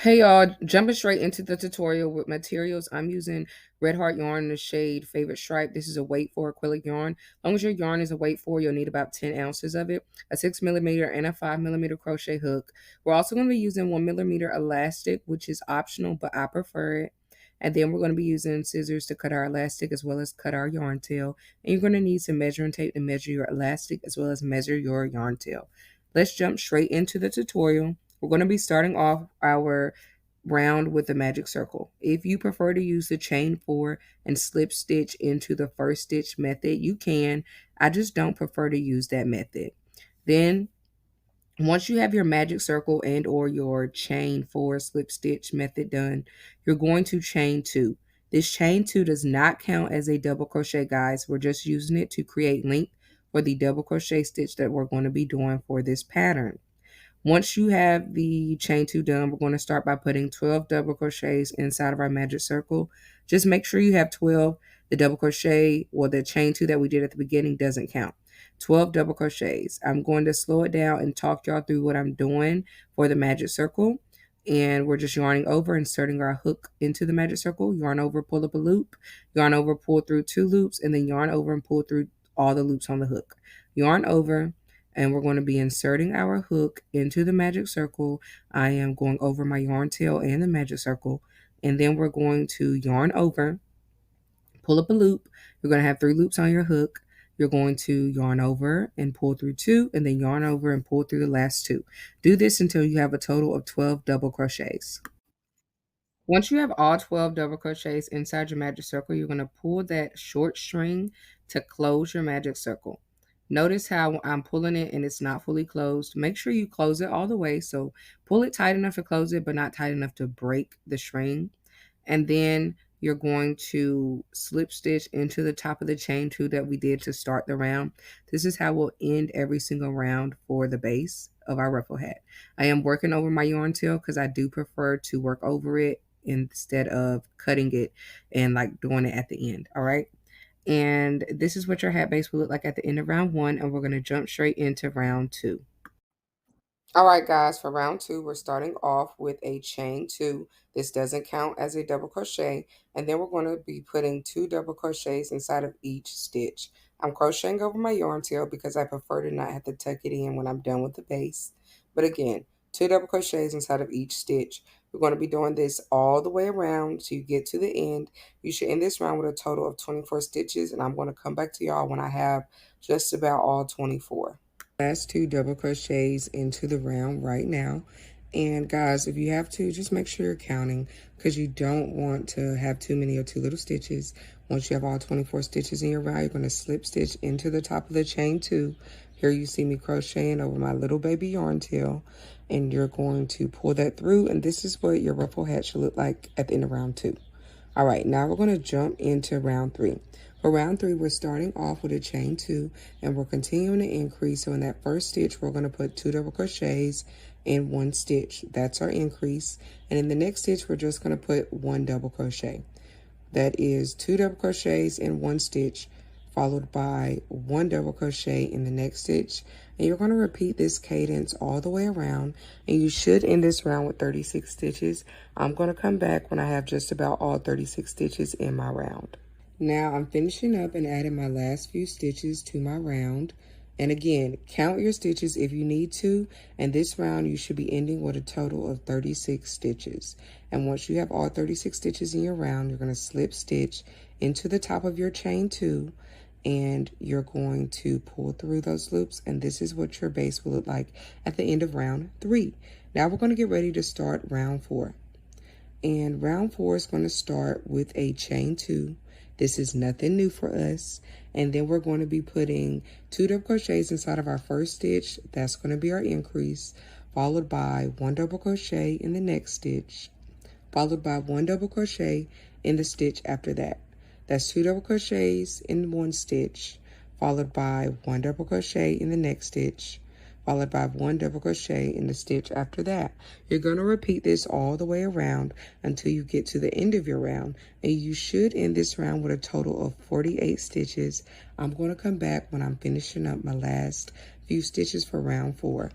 Hey y'all, jumping straight into the tutorial with materials. I'm using Red Heart yarn in the shade Favorite Stripe. This is a weight 4 acrylic yarn. As long as your yarn is a weight 4, you'll need about 10 ounces of it, a 6mm and a 5mm crochet hook. We're also going to be using 1mm elastic, which is optional, but I prefer it. And then we're going to be using scissors to cut our elastic as well as cut our yarn tail. And you're going to need some measuring tape to measure your elastic as well as measure your yarn tail. Let's jump straight into the tutorial. We're going to be starting off our round with the magic circle. If you prefer to use the chain 4 and slip stitch into the first stitch method, you can. I just don't prefer to use that method. Then once you have your magic circle and or your chain 4 slip stitch method done, you're going to chain 2. This chain 2 does not count as a double crochet, guys. We're just using it to create length for the double crochet stitch that we're going to be doing for this pattern. Once you have the chain 2 done, we're going to start by putting 12 double crochets inside of our magic circle. Just make sure you have 12. The double crochet or the chain 2 that we did at the beginning doesn't count. 12 double crochets. I'm going to slow it down and talk y'all through what I'm doing for the magic circle. And we're just yarning over, inserting our hook into the magic circle. Yarn over, pull up a loop. Yarn over, pull through 2 loops, and then yarn over and pull through all the loops on the hook. Yarn over, and we're going to be inserting our hook into the magic circle. I am going over my yarn tail and the magic circle, and then we're going to yarn over, pull up a loop. You're going to have 3 loops on your hook. You're going to yarn over and pull through 2, and then yarn over and pull through the last 2. Do this until you have a total of 12 double crochets. Once you have all 12 double crochets inside your magic circle, you're going to pull that short string to close your magic circle. Notice how I'm pulling it and it's not fully closed. Make sure you close it all the way. So pull it tight enough to close it, but not tight enough to break the string. And then you're going to slip stitch into the top of the chain 2 that we did to start the round. This is how we'll end every single round for the base of our ruffle hat. I am working over my yarn tail because I do prefer to work over it instead of cutting it and like doing it at the end. All right. And this is what your hat base will look like at the end of round 1, and we're going to jump straight into round 2. All right, guys, for round 2, we're starting off with a chain 2. This doesn't count as a double crochet, and then we're going to be putting 2 double crochets inside of each stitch. I'm crocheting over my yarn tail because I prefer to not have to tuck it in when I'm done with the base. But again, 2 double crochets inside of each stitch. We're going to be doing this all the way around till you get to the end. You should end this round with a total of 24 stitches, and I'm going to come back to y'all when I have just about all 24. Last 2 double crochets into the round right now. And guys, if you have to, just make sure you're counting because you don't want to have too many or too little stitches. Once you have all 24 stitches in your round, you're going to slip stitch into the top of the chain 2. Here you see me crocheting over my little baby yarn tail, and you're going to pull that through, and this is what your ruffle hat should look like at the end of round 2. All right, now we're going to jump into round 3. For round 3, we're starting off with a chain 2, and we're continuing to increase. So in that first stitch, we're going to put 2 double crochets in 1 stitch. That's our increase. And in the next stitch, we're just going to put 1 double crochet. That is 2 double crochets in 1 stitch, followed by 1 double crochet in the next stitch. And you're going to repeat this cadence all the way around, and you should end this round with 36 stitches. I'm going to come back when I have just about all 36 stitches in my round. Now I'm finishing up and adding my last few stitches to my round. And again, count your stitches if you need to. And this round, you should be ending with a total of 36 stitches. And once you have all 36 stitches in your round, you're going to slip stitch into the top of your chain 2. And you're going to pull through those loops. And this is what your base will look like at the end of round 3. Now we're going to get ready to start round 4. And round 4 is going to start with a chain 2. This is nothing new for us. And then we're going to be putting 2 double crochets inside of our first stitch. That's going to be our increase, followed by 1 double crochet in the next stitch, followed by 1 double crochet in the stitch after that. That's 2 double crochets in 1 stitch, followed by 1 double crochet in the next stitch, followed by 1 double crochet in the stitch after that. You're going to repeat this all the way around until you get to the end of your round, and you should end this round with a total of 48 stitches. I'm going to come back when I'm finishing up my last few stitches for round 4.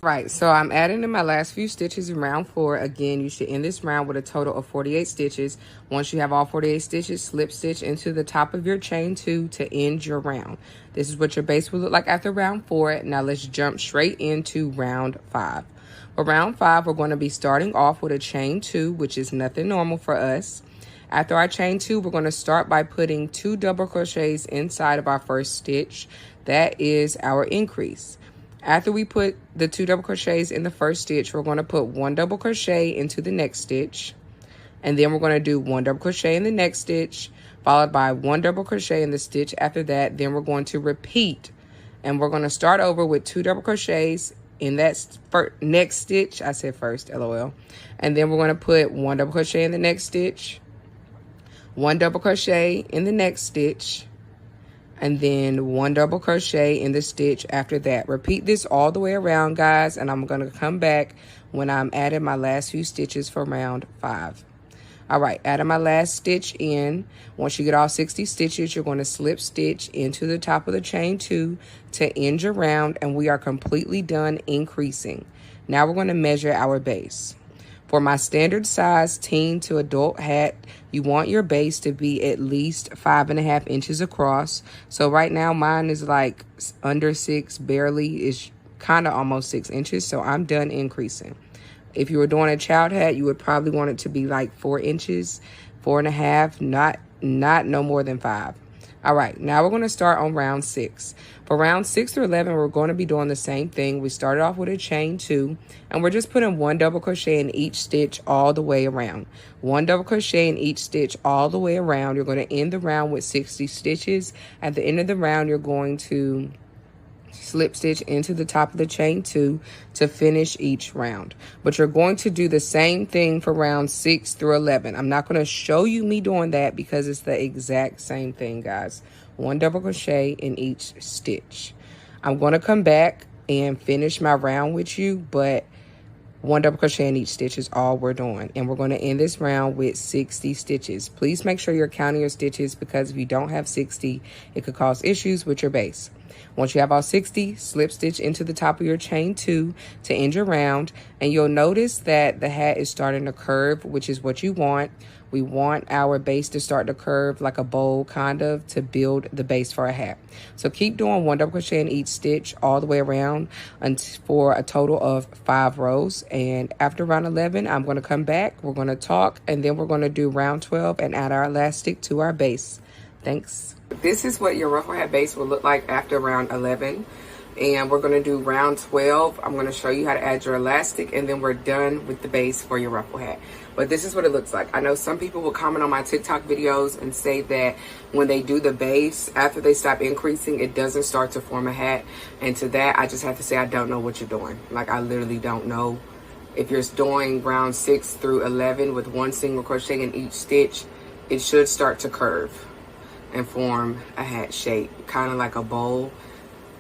Right, so I'm adding in my last few stitches in round 4. Again, you should end this round with a total of 48 stitches. Once you have all 48 stitches, slip stitch into the top of your chain 2 to end your round. This is what your base will look like after round 4. Now let's jump straight into round 5. For round 5, we're going to be starting off with a chain 2, which is nothing normal for us. After our chain 2, we're going to start by putting 2 double crochets inside of our first stitch. That is our increase. After we put the 2 double crochets in the first stitch, we're going to put 1 double crochet into the next stitch. And then we're going to do 1 double crochet in the next stitch, followed by 1 double crochet in the stitch after that. Then we're going to repeat. And we're going to start over with 2 double crochets in that next stitch. I said first, LOL. And then we're going to put 1 double crochet in the next stitch, 1 double crochet in the next stitch, and then 1 double crochet in the stitch after that. Repeat this all the way around, guys, and I'm going to come back when I'm adding my last few stitches for round 5. All right, adding my last stitch in. Once you get all 60 stitches, you're going to slip stitch into the top of the chain 2 to end your round, and we are completely done increasing. Now we're going to measure our base. For my standard size teen to adult hat, you want your base to be at least 5.5 inches across. So right now mine is like under 6, barely, is kind of almost 6 inches. So I'm done increasing. If you were doing a child hat, you would probably want it to be like 4 inches, 4.5, not no more than 5. All right, now we're going to start on round 6. For round 6 through 11, we're going to be doing the same thing. We started off with a chain 2, and we're just putting 1 double crochet in each stitch all the way around. 1 double crochet in each stitch all the way around. You're going to end the round with 60 stitches. At the end of the round, you're going to slip stitch into the top of the chain 2 to finish each round. But you're going to do the same thing for round 6 through 11. I'm not going to show you me doing that because it's the exact same thing, guys. 1 double crochet in each stitch. I'm going to come back and finish my round with you, but 1 double crochet in each stitch is all we're doing. And we're going to end this round with 60 stitches. Please make sure you're counting your stitches, because if you don't have 60, it could cause issues with your base. Once you have all 60, slip stitch into the top of your chain 2 to end your round, and you'll notice that the hat is starting to curve, which is what you want. We want our base to start to curve like a bowl, kind of, to build the base for a hat. So keep doing 1 double crochet in each stitch all the way around for a total of 5 rows. And after round 11, I'm going to come back, we're going to talk, and then we're going to do round 12 and add our elastic to our base. Thanks. This is what your ruffle hat base will look like after round 11. And we're going to do round 12. I'm going to show you how to add your elastic, and then we're done with the base for your ruffle hat. But this is what it looks like. I know some people will comment on my TikTok videos and say that when they do the base, after they stop increasing, it doesn't start to form a hat. And to that, I just have to say I don't know what you're doing. Like, I literally don't know. If you're doing round 6 through 11 with 1 single crochet in each stitch, it should start to curve and form a hat shape, kind of like a bowl.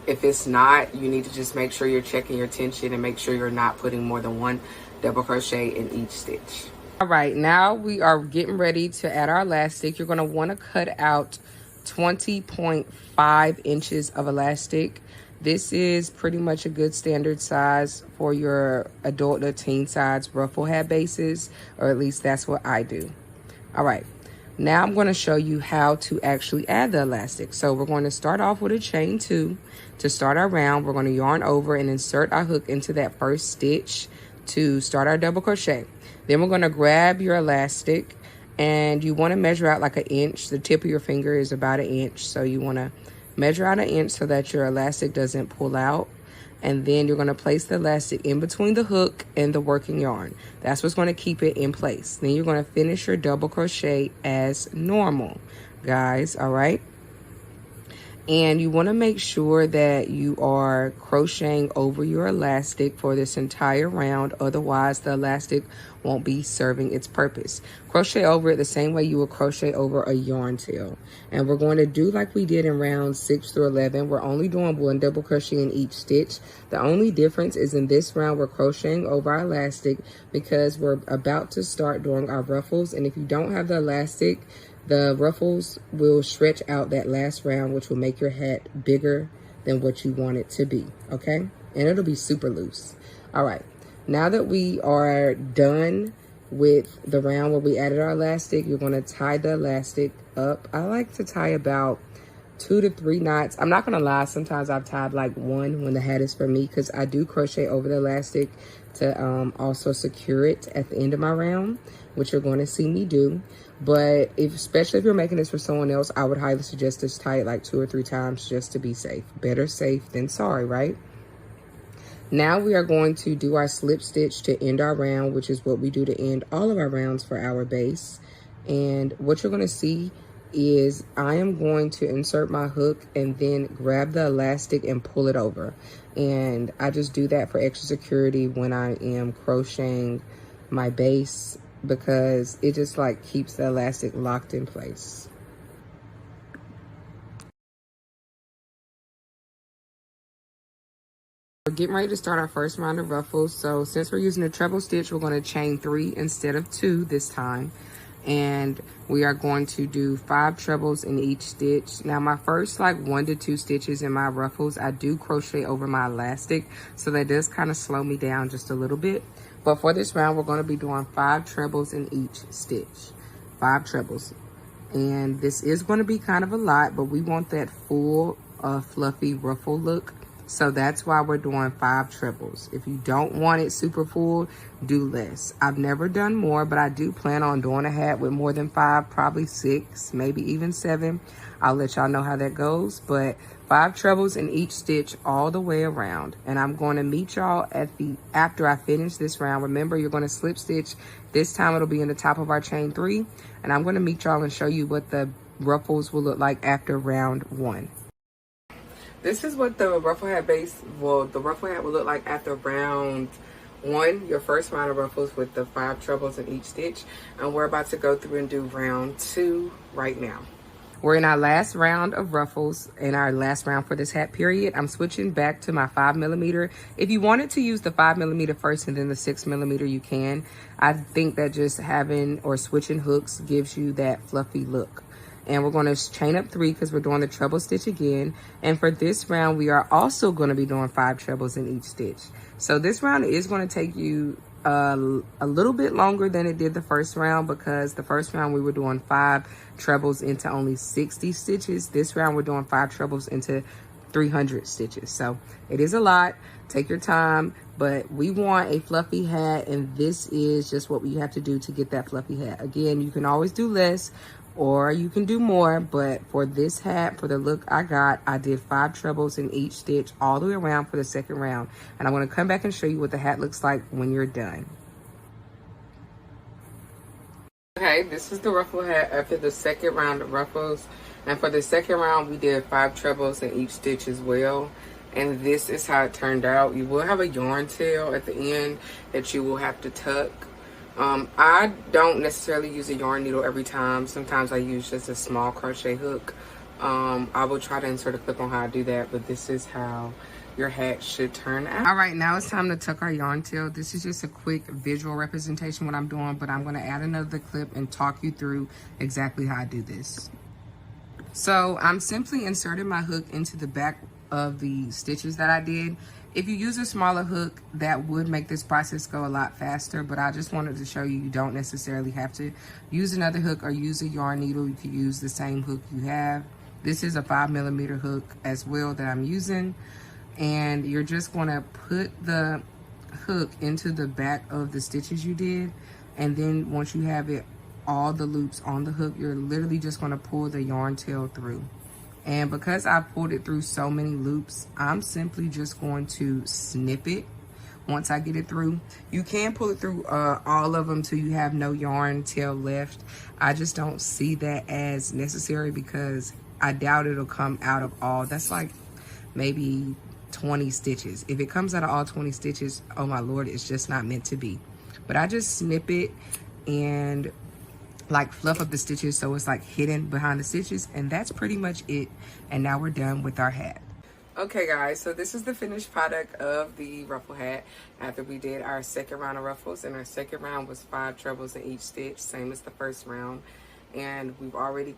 If it's not, you need to just make sure you're checking your tension and make sure you're not putting more than 1 double crochet in each stitch. All right, now we are getting ready to add our elastic. You're going to want to cut out 20.5 inches of elastic. This is pretty much a good standard size for your adult or teen size ruffle hat bases, or at least that's what I do. All right. Now I'm going to show you how to actually add the elastic. So we're going to start off with a chain 2 to start our round. We're going to yarn over and insert our hook into that first stitch to start our double crochet. Then we're going to grab your elastic, and you want to measure out like 1 inch. The tip of your finger is about 1 inch. So you want to measure out 1 inch so that your elastic doesn't pull out. And then you're going to place the elastic in between the hook and the working yarn. That's what's going to keep it in place. Then you're going to finish your double crochet as normal, guys. All right. And you want to make sure that you are crocheting over your elastic for this entire round. Otherwise, the elastic won't be serving its purpose. Crochet over it the same way you would crochet over a yarn tail. And we're going to do like we did in round 6 through 11. We're only doing 1 double crochet in each stitch. The only difference is in this round, we're crocheting over our elastic because we're about to start doing our ruffles. And if you don't have the elastic, the ruffles will stretch out that last round, which will make your hat bigger than what you want it to be, okay? and it'll be super loose. All right, now that we are done with the round where we added our elastic, you're going to tie the elastic up. I like to tie about 2 to 3 knots. I'm not gonna lie, sometimes I've tied like 1 when the hat is for me, because I do crochet over the elastic to also secure it at the end of my round, which you're going to see me do. But especially if you're making this for someone else, I would highly suggest to tie it like 2 or 3 times just to be safe. Better safe than sorry, right? Now we are going to do our slip stitch to end our round, which is what we do to end all of our rounds for our base. And what you're going to see is I am going to insert my hook and then grab the elastic and pull it over. And I just do that for extra security when I am crocheting my base, because it just like keeps the elastic locked in place. We're getting ready to start our first round of ruffles. So since we're using a treble stitch, we're going to chain 3 instead of 2 this time. And we are going to do 5 trebles in each stitch. Now my first like 1 to 2 stitches in my ruffles, I do crochet over my elastic, so that does kind of slow me down just a little bit. But for this round, we're going to be doing 5 trebles in each stitch. 5 trebles. And this is going to be kind of a lot, but we want that full fluffy ruffle look. So that's why we're doing 5 trebles. If you don't want it super full, do less. I've never done more, but I do plan on doing a hat with more than 5, probably 6, maybe even 7. I'll let y'all know how that goes. But 5 trebles in each stitch all the way around. And I'm going to meet y'all after I finish this round. Remember, you're going to slip stitch. This time it'll be in the top of our chain 3. And I'm going to meet y'all and show you what the ruffles will look like after round 1. This is what the ruffle hat base, well, the ruffle hat will look like after round 1, your first round of ruffles with the 5 trebles in each stitch. And we're about to go through and do round 2 right now. We're in our last round of ruffles and our last round for this hat period. I'm switching back to my 5mm. If you wanted to use the 5mm first and then the 6mm, you can. I think that just having or switching hooks gives you that fluffy look. And we're going to chain up 3 because we're doing the treble stitch again. And for this round, we are also going to be doing 5 trebles in each stitch. So this round is going to take you a little bit longer than it did the first round, because the first round we were doing 5 trebles into only 60 stitches. This round we're doing 5 trebles into 300 stitches. So it is a lot. Take your time, but we want a fluffy hat, and this is just what we have to do to get that fluffy hat. Again, you can always do less, or you can do more, but for this hat, for the look I got, I did 5 trebles in each stitch all the way around for the second round. And I'm going to come back and show you what the hat looks like when you're done. Okay, this is the ruffle hat after the second round of ruffles. And for the second round, we did 5 trebles in each stitch as well. And this is how it turned out. You will have a yarn tail at the end that you will have to tuck. I don't necessarily use a yarn needle every time. Sometimes I use just a small crochet hook. I will try to insert a clip on how I do that, but this is how your hat should turn out. All right, now it's time to tuck our yarn tail. This is just a quick visual representation what I'm doing, but I'm going to add another clip and talk you through exactly how I do this. So I'm simply inserting my hook into the back of the stitches that I did. If you use a smaller hook, that would make this process go a lot faster, but I just wanted to show you, you don't necessarily have to use another hook or use a yarn needle. You can use the same hook you have. This is a 5mm hook as well that I'm using. And you're just gonna put the hook into the back of the stitches you did. And then once you have it, all the loops on the hook, you're literally just gonna pull the yarn tail through. And because I pulled it through so many loops, I'm simply just going to snip it once I get it through. You can pull it through all of them till you have no yarn tail left. I just don't see that as necessary because I doubt it'll come out of all. That's like maybe 20 stitches. If it comes out of all 20 stitches, oh my Lord, it's just not meant to be. But I just snip it and like fluff up the stitches so it's like hidden behind the stitches, and that's pretty much it. And now we're done with our hat. Okay guys, so this is the finished product of the ruffle hat after we did our second round of ruffles, and our second round was 5 trebles in each stitch, same as the first round. And we've already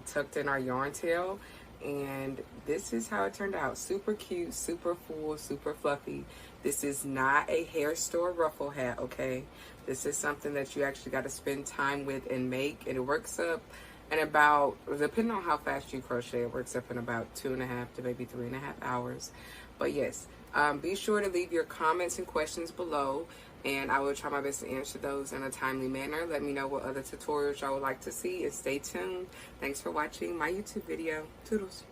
tucked in our yarn tail, and this is how it turned out. Super cute, super full, super fluffy. This is not a hair store ruffle hat, okay? This is something that you actually got to spend time with and make, and it works up in about, depending on how fast you crochet, it works up in about 2.5 to maybe 3.5 hours. But yes, be sure to leave your comments and questions below, and I will try my best to answer those in a timely manner. Let me know what other tutorials y'all would like to see, and stay tuned. Thanks for watching my YouTube video. Toodles.